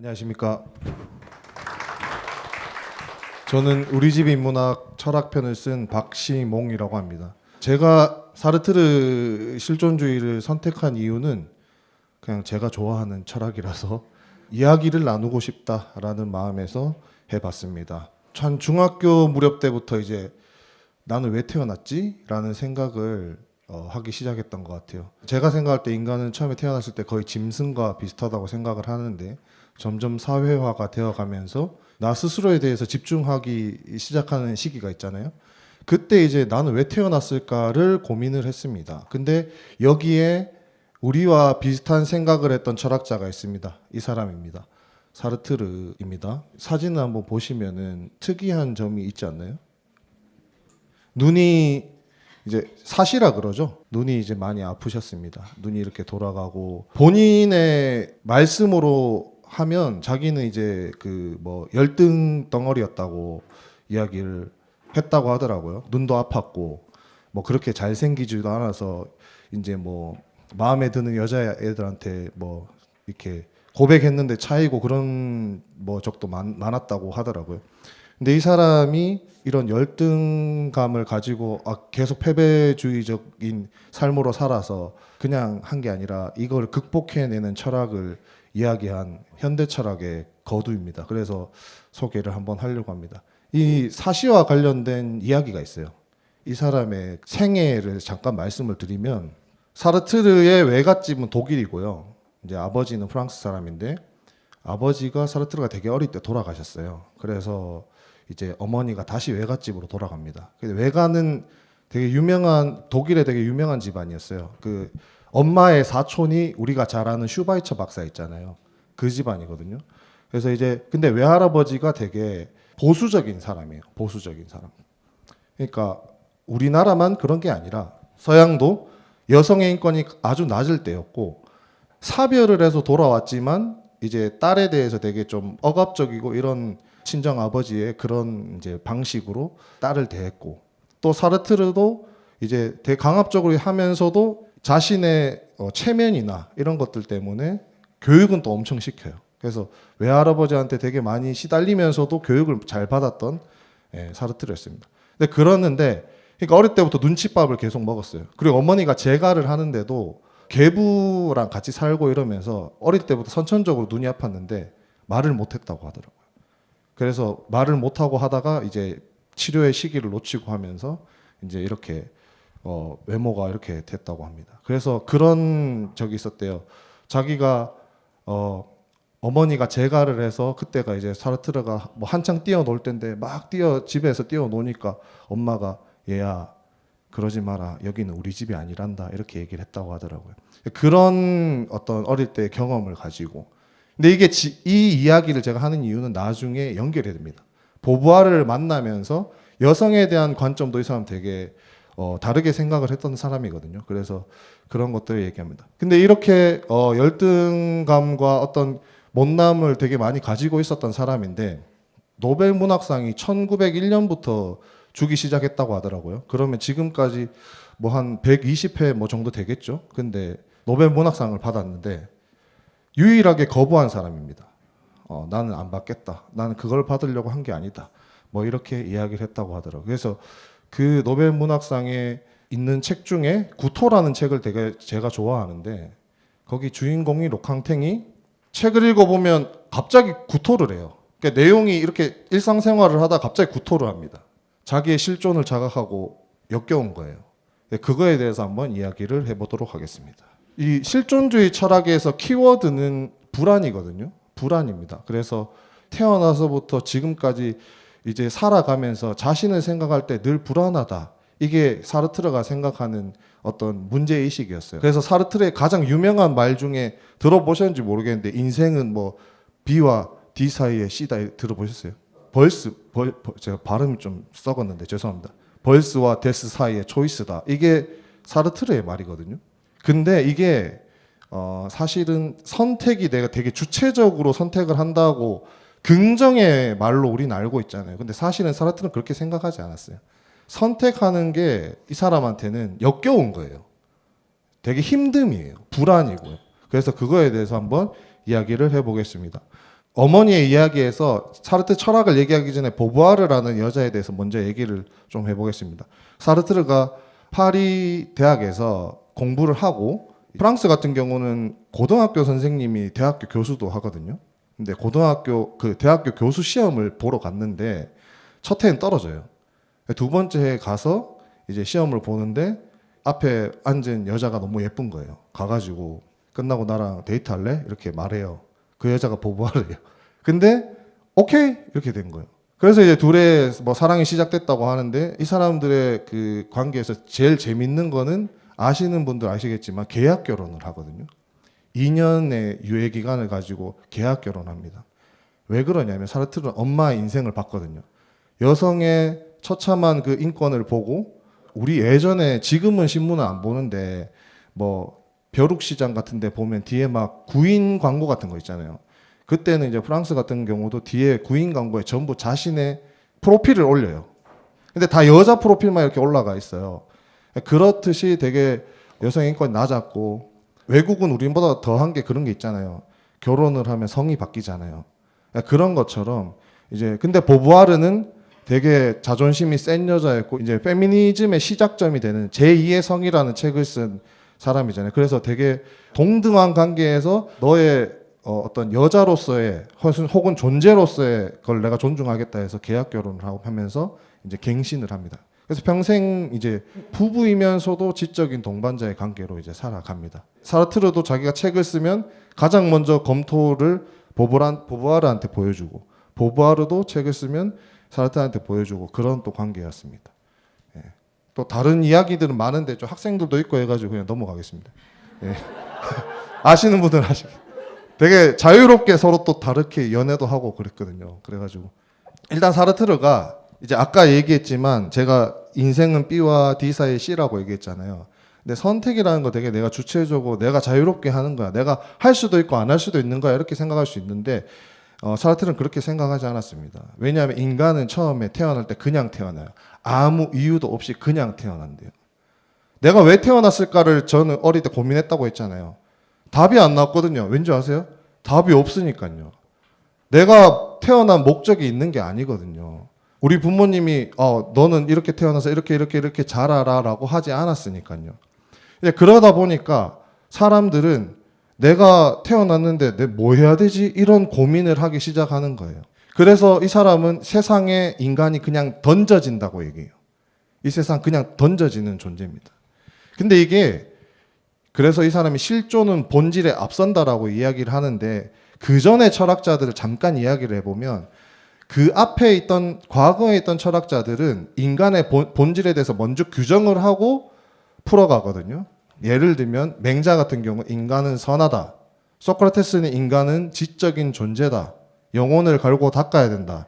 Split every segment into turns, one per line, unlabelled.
안녕하십니까. 저는 우리 집 인문학 철학편을 쓴 박시몽이라고 합니다. 제가 사르트르 실존주의를 선택한 이유는 그냥 제가 좋아하는 철학이라서 이야기를 나누고 싶다라는 마음에서 해봤습니다. 한 중학교 무렵 때부터 이제 나는 왜 태어났지? 라는 생각을 하기 시작했던 것 같아요. 제가 생각할 때 인간은 처음에 태어났을 때 거의 짐승과 비슷하다고 생각을 하는데 점점 사회화가 되어가면서 나 스스로에 대해서 집중하기 시작하는 시기가 있잖아요. 그때 이제 나는 왜 태어났을까를 고민을 했습니다. 근데 여기에 우리와 비슷한 생각을 했던 철학자가 있습니다. 이 사람입니다. 사르트르입니다. 사진을 한번 보시면은 특이한 점이 있지 않나요? 눈이 이제 사시라 그러죠. 눈이 이제 많이 아프셨습니다. 눈이 이렇게 돌아가고 본인의 말씀으로 하면 자기는 이제 그 뭐 열등 덩어리였다고 이야기를 했다고 하더라고요. 눈도 아팠고 뭐 그렇게 잘생기지도 않아서 이제 뭐 마음에 드는 여자애들한테 뭐 이렇게 고백했는데 차이고 그런 뭐 적도 많았다고 하더라고요. 근데 이 사람이 이런 열등감을 가지고 계속 패배주의적인 삶으로 살아서 그냥 한 게 아니라 이걸 극복해내는 철학을 이야기한 현대 철학의 거두입니다. 그래서 소개를 한번 하려고 합니다. 이 사시와 관련된 이야기가 있어요. 이 사람의 생애를 잠깐 말씀을 드리면 사르트르의 외갓집은 독일이고요. 이제 아버지는 프랑스 사람인데 아버지가 사르트르가 되게 어릴 때 돌아가셨어요. 그래서 이제 어머니가 다시 외갓집으로 돌아갑니다. 근데 외가는 되게 유명한 독일의 되게 유명한 집안이었어요. 그 엄마의 사촌이 우리가 잘 아는 슈바이처 박사 있잖아요. 그 집안이거든요. 그래서 이제 근데 외할아버지가 되게 보수적인 사람이에요. 보수적인 사람. 그러니까 우리나라만 그런 게 아니라 서양도 여성의 인권이 아주 낮을 때였고 사별을 해서 돌아왔지만 이제 딸에 대해서 되게 좀 억압적이고 이런 친정 아버지의 그런 이제 방식으로 딸을 대했고 또 사르트르도 이제 되게 강압적으로 하면서도 자신의 체면이나 이런 것들 때문에 교육은 또 엄청 시켜요. 그래서 외할아버지한테 되게 많이 시달리면서도 교육을 잘 받았던 사르트르였습니다. 근데 그러는데 그러니까 어릴 때부터 눈칫밥을 계속 먹었어요. 그리고 어머니가 재가를 하는데도 계부랑 같이 살고 이러면서 어릴 때부터 선천적으로 눈이 아팠는데 말을 못했다고 하더라고요. 그래서 말을 못하고 하다가 이제 치료의 시기를 놓치고 하면서 이제 이렇게 외모가 이렇게 됐다고 합니다. 그래서 그런 적이 있었대요. 자기가 어머니가 재가를 해서 그때가 이제 사르트르가 뭐 한창 뛰어놀 때인데 막 집에서 뛰어노니까 엄마가 얘야 그러지 마라 여기는 우리 집이 아니란다 이렇게 얘기를 했다고 하더라고요. 그런 어떤 어릴 때의 경험을 가지고 근데 이게 이 이야기를 제가 하는 이유는 나중에 연결이 됩니다. 보부아를 만나면서 여성에 대한 관점도 이 사람 되게 다르게 생각을 했던 사람이거든요. 그래서 그런 것들을 얘기합니다. 근데 이렇게 열등감과 어떤 못남을 되게 많이 가지고 있었던 사람인데 노벨 문학상이 1901년부터 주기 시작했다고 하더라고요. 그러면 지금까지 뭐 한 120회 뭐 정도 되겠죠. 근데 노벨 문학상을 받았는데 유일하게 거부한 사람입니다. 나는 안 받겠다. 나는 그걸 받으려고 한 게 아니다. 뭐 이렇게 이야기를 했다고 하더라고요. 그래서 그 노벨 문학상에 있는 책 중에 구토라는 책을 되게 제가 좋아하는데 거기 주인공이 록캉탱이 책을 읽어보면 갑자기 구토를 해요. 그러니까 내용이 이렇게 일상생활을 하다 갑자기 구토를 합니다. 자기의 실존을 자각하고 역겨운 거예요. 그거에 대해서 한번 이야기를 해보도록 하겠습니다. 이 실존주의 철학에서 키워드는 불안이거든요. 불안입니다. 그래서 태어나서부터 지금까지 이제 살아가면서 자신을 생각할 때 늘 불안하다. 이게 사르트르가 생각하는 어떤 문제의식이었어요. 그래서 사르트르의 가장 유명한 말 중에 들어보셨는지 모르겠는데 인생은 뭐 B와 D 사이의 C다 들어보셨어요? 제가 발음이 좀 썩었는데 죄송합니다. 벌스와 데스 사이의 초이스다. 이게 사르트르의 말이거든요. 근데 이게 사실은 선택이 내가 되게 주체적으로 선택을 한다고 긍정의 말로 우리는 알고 있잖아요. 근데 사실은 사르트르는 그렇게 생각하지 않았어요. 선택하는 게 이 사람한테는 역겨운 거예요. 되게 힘듦이에요. 불안이고요. 그래서 그거에 대해서 한번 이야기를 해보겠습니다. 어머니의 이야기에서 사르트 철학을 얘기하기 전에 보부아르라는 여자에 대해서 먼저 얘기를 좀 해보겠습니다. 사르트르가 파리 대학에서 공부를 하고 프랑스 같은 경우는 고등학교 선생님이 대학교 교수도 하거든요. 근데 대학교 교수 시험을 보러 갔는데 첫 해는 떨어져요. 두 번째 해에 가서 이제 시험을 보는데 앞에 앉은 여자가 너무 예쁜 거예요. 가가지고 끝나고 나랑 데이트할래? 이렇게 말해요. 그 여자가 보부하래요. 근데 오케이 이렇게 된 거예요. 그래서 이제 둘의 뭐 사랑이 시작됐다고 하는데 이 사람들의 그 관계에서 제일 재밌는 거는 아시는 분들 아시겠지만 계약 결혼을 하거든요. 2년의 유예 기간을 가지고 계약 결혼합니다. 왜 그러냐면 사르트르는 엄마의 인생을 봤거든요. 여성의 처참한 그 인권을 보고 우리 예전에 지금은 신문을 안 보는데 뭐 벼룩시장 같은 데 보면 뒤에 막 구인 광고 같은 거 있잖아요. 그때는 이제 프랑스 같은 경우도 뒤에 구인 광고에 전부 자신의 프로필을 올려요. 근데 다 여자 프로필만 이렇게 올라가 있어요. 그렇듯이 되게 여성 인권이 낮았고 외국은 우리보다 더한 게 그런 게 있잖아요. 결혼을 하면 성이 바뀌잖아요. 그런 것처럼 이제 근데 보부아르는 되게 자존심이 센 여자였고 이제 페미니즘의 시작점이 되는 제2의 성이라는 책을 쓴 사람이잖아요. 그래서 되게 동등한 관계에서 너의 어떤 여자로서의 혹은 존재로서의 걸 내가 존중하겠다 해서 계약 결혼을 하고 하면서 이제 갱신을 합니다. 그래서 평생 이제 부부이면서도 지적인 동반자의 관계로 이제 살아갑니다. 사르트르도 자기가 책을 쓰면 가장 먼저 검토를 보부아르한테 보여주고 보부아르도 책을 쓰면 사르트르한테 보여주고 그런 또 관계였습니다. 예. 또 다른 이야기들은 많은데 좀 학생들도 있고 해가지고 그냥 넘어가겠습니다. 예. 아시는 분들은 아시겠죠. 되게 자유롭게 서로 또 다르게 연애도 하고 그랬거든요. 그래가지고 일단 사르트르가 이제 아까 얘기했지만 제가 인생은 B와 D 사이의 C라고 얘기했잖아요. 근데 선택이라는 거 되게 내가 주체적으로 내가 자유롭게 하는 거야. 내가 할 수도 있고 안 할 수도 있는 거야. 이렇게 생각할 수 있는데 사르트르는 그렇게 생각하지 않았습니다. 왜냐하면 인간은 처음에 태어날 때 그냥 태어나요. 아무 이유도 없이 그냥 태어난대요. 내가 왜 태어났을까를 저는 어릴 때 고민했다고 했잖아요. 답이 안 나왔거든요. 왠지 아세요? 답이 없으니까요. 내가 태어난 목적이 있는 게 아니거든요. 우리 부모님이 너는 이렇게 태어나서 이렇게 자라라라고 하지 않았으니까요. 이제 그러다 보니까 사람들은 내가 태어났는데 내 뭐 해야 되지? 이런 고민을 하기 시작하는 거예요. 그래서 이 사람은 세상에 인간이 그냥 던져진다고 얘기해요. 이 세상 그냥 던져지는 존재입니다. 근데 이게 그래서 이 사람이 실존은 본질에 앞선다라고 이야기를 하는데 그 전에 철학자들을 잠깐 이야기를 해보면 그 앞에 있던 과거에 있던 철학자들은 인간의 본질에 대해서 먼저 규정을 하고 풀어가거든요. 예를 들면 맹자 같은 경우 인간은 선하다. 소크라테스는 인간은 지적인 존재다. 영혼을 갈고 닦아야 된다.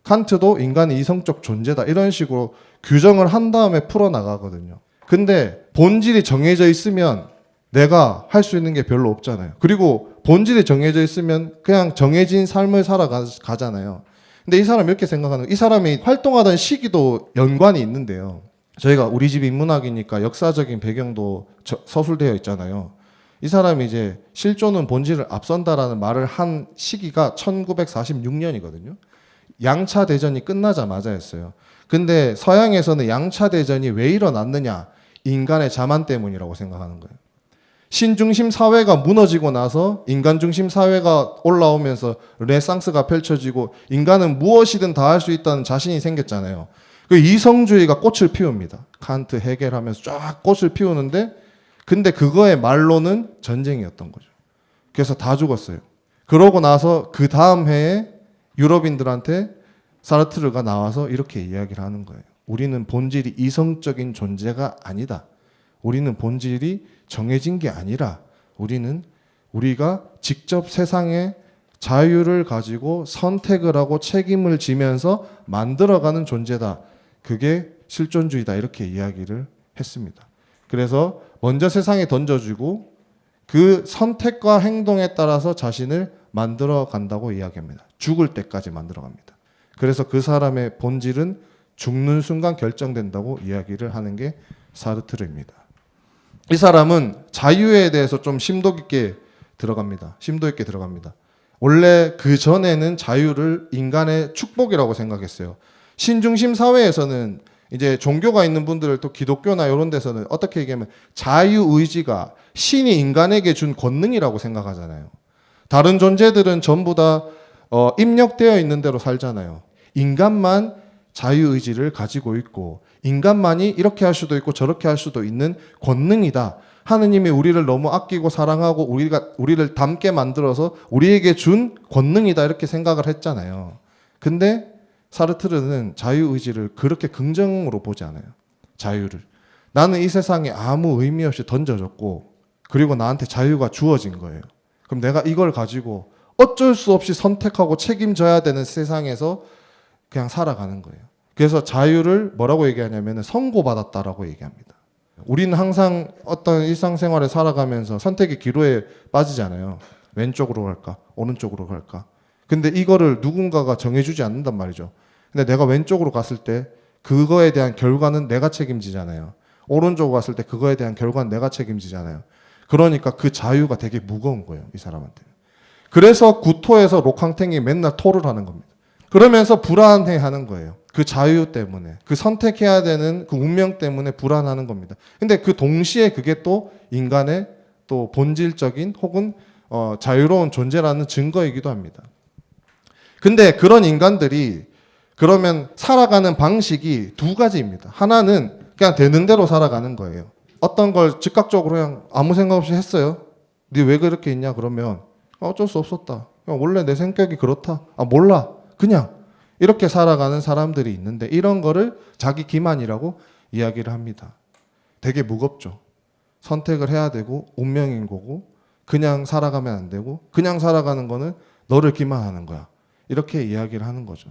칸트도 인간은 이성적 존재다. 이런 식으로 규정을 한 다음에 풀어나가거든요. 근데 본질이 정해져 있으면 내가 할 수 있는 게 별로 없잖아요. 그리고 본질이 정해져 있으면 그냥 정해진 삶을 살아가잖아요. 근데 이 사람이 이렇게 생각하는 거예요. 이 사람이 활동하던 시기도 연관이 있는데요. 저희가 우리 집 인문학이니까 역사적인 배경도 서술되어 있잖아요. 이 사람이 이제 실존은 본질을 앞선다라는 말을 한 시기가 1946년이거든요. 양차 대전이 끝나자마자였어요. 근데 서양에서는 양차 대전이 왜 일어났느냐? 인간의 자만 때문이라고 생각하는 거예요. 신중심 사회가 무너지고 나서 인간 중심 사회가 올라오면서 르네상스가 펼쳐지고 인간은 무엇이든 다 할 수 있다는 자신이 생겼잖아요. 그 이성주의가 꽃을 피웁니다. 칸트, 헤겔 하면서 쫙 꽃을 피우는데 근데 그거의 말로는 전쟁이었던 거죠. 그래서 다 죽었어요. 그러고 나서 그 다음 해에 유럽인들한테 사르트르가 나와서 이렇게 이야기를 하는 거예요. 우리는 본질이 이성적인 존재가 아니다. 우리는 본질이 정해진 게 아니라 우리가 직접 세상에 자유를 가지고 선택을 하고 책임을 지면서 만들어가는 존재다. 그게 실존주의다. 이렇게 이야기를 했습니다. 그래서 먼저 세상에 던져주고 그 선택과 행동에 따라서 자신을 만들어 간다고 이야기합니다. 죽을 때까지 만들어 갑니다. 그래서 그 사람의 본질은 죽는 순간 결정된다고 이야기를 하는 게 사르트르입니다. 이 사람은 자유에 대해서 좀 심도 있게 들어갑니다. 원래 그 전에는 자유를 인간의 축복이라고 생각했어요. 신중심 사회에서는 이제 종교가 있는 분들 또 기독교나 이런 데서는 어떻게 얘기하면 자유의지가 신이 인간에게 준 권능이라고 생각하잖아요. 다른 존재들은 전부 다 입력되어 있는 대로 살잖아요. 인간만 자유의지를 가지고 있고 인간만이 이렇게 할 수도 있고 저렇게 할 수도 있는 권능이다. 하느님이 우리를 너무 아끼고 사랑하고 우리를 닮게 만들어서 우리에게 준 권능이다 이렇게 생각을 했잖아요. 근데 사르트르는 자유의지를 그렇게 긍정으로 보지 않아요. 자유를. 나는 이 세상에 아무 의미 없이 던져졌고 그리고 나한테 자유가 주어진 거예요. 그럼 내가 이걸 가지고 어쩔 수 없이 선택하고 책임져야 되는 세상에서 그냥 살아가는 거예요. 그래서 자유를 뭐라고 얘기하냐면 선고받았다라고 얘기합니다. 우리는 항상 어떤 일상생활에 살아가면서 선택의 기로에 빠지잖아요. 왼쪽으로 갈까? 오른쪽으로 갈까? 근데 이거를 누군가가 정해주지 않는단 말이죠. 근데 내가 왼쪽으로 갔을 때 그거에 대한 결과는 내가 책임지잖아요. 오른쪽으로 갔을 때 그거에 대한 결과는 내가 책임지잖아요. 그러니까 그 자유가 되게 무거운 거예요. 이 사람한테. 그래서 구토에서 록캉탱이 맨날 토를 하는 겁니다. 그러면서 불안해하는 거예요. 그 자유 때문에. 그 선택해야 되는 그 운명 때문에 불안하는 겁니다. 근데 그 동시에 그게 또 인간의 또 본질적인 혹은 자유로운 존재라는 증거이기도 합니다. 근데 그런 인간들이 그러면 살아가는 방식이 두 가지입니다. 하나는 그냥 되는 대로 살아가는 거예요. 어떤 걸 즉각적으로 그냥 아무 생각 없이 했어요. 네 왜 그렇게 했냐 그러면 어쩔 수 없었다. 그냥 원래 내 성격이 그렇다. 몰라. 그냥 이렇게 살아가는 사람들이 있는데 이런 거를 자기 기만이라고 이야기를 합니다. 되게 무겁죠. 선택을 해야 되고 운명인 거고 그냥 살아가면 안 되고 그냥 살아가는 거는 너를 기만하는 거야. 이렇게 이야기를 하는 거죠.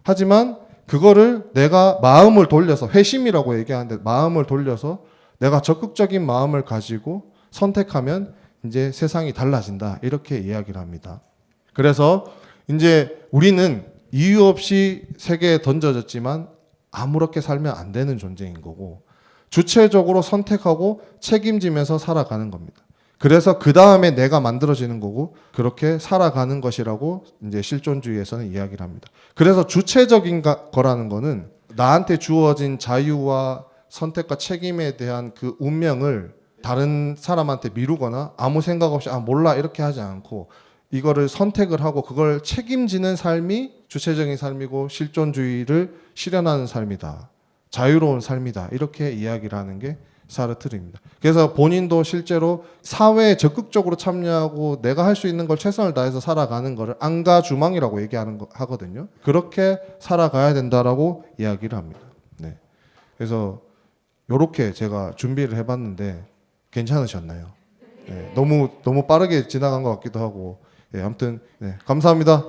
하지만 그거를 내가 마음을 돌려서 회심이라고 얘기하는데 마음을 돌려서 내가 적극적인 마음을 가지고 선택하면 이제 세상이 달라진다. 이렇게 이야기를 합니다. 그래서 이제 우리는 이유 없이 세계에 던져졌지만 아무렇게 살면 안 되는 존재인 거고 주체적으로 선택하고 책임지면서 살아가는 겁니다. 그래서 그 다음에 내가 만들어지는 거고 그렇게 살아가는 것이라고 이제 실존주의에서는 이야기를 합니다. 그래서 주체적인 거라는 거는 나한테 주어진 자유와 선택과 책임에 대한 그 운명을 다른 사람한테 미루거나 아무 생각 없이 몰라 이렇게 하지 않고 이거를 선택을 하고 그걸 책임지는 삶이 주체적인 삶이고 실존주의를 실현하는 삶이다. 자유로운 삶이다. 이렇게 이야기를 하는 게 사르트르입니다. 그래서 본인도 실제로 사회에 적극적으로 참여하고 내가 할 수 있는 걸 최선을 다해서 살아가는 거를 안가주망이라고 하거든요. 그렇게 살아가야 된다라고 이야기를 합니다. 네. 그래서 이렇게 제가 준비를 해봤는데 괜찮으셨나요? 네. 너무 빠르게 지나간 것 같기도 하고. 네, 아무튼 네, 감사합니다.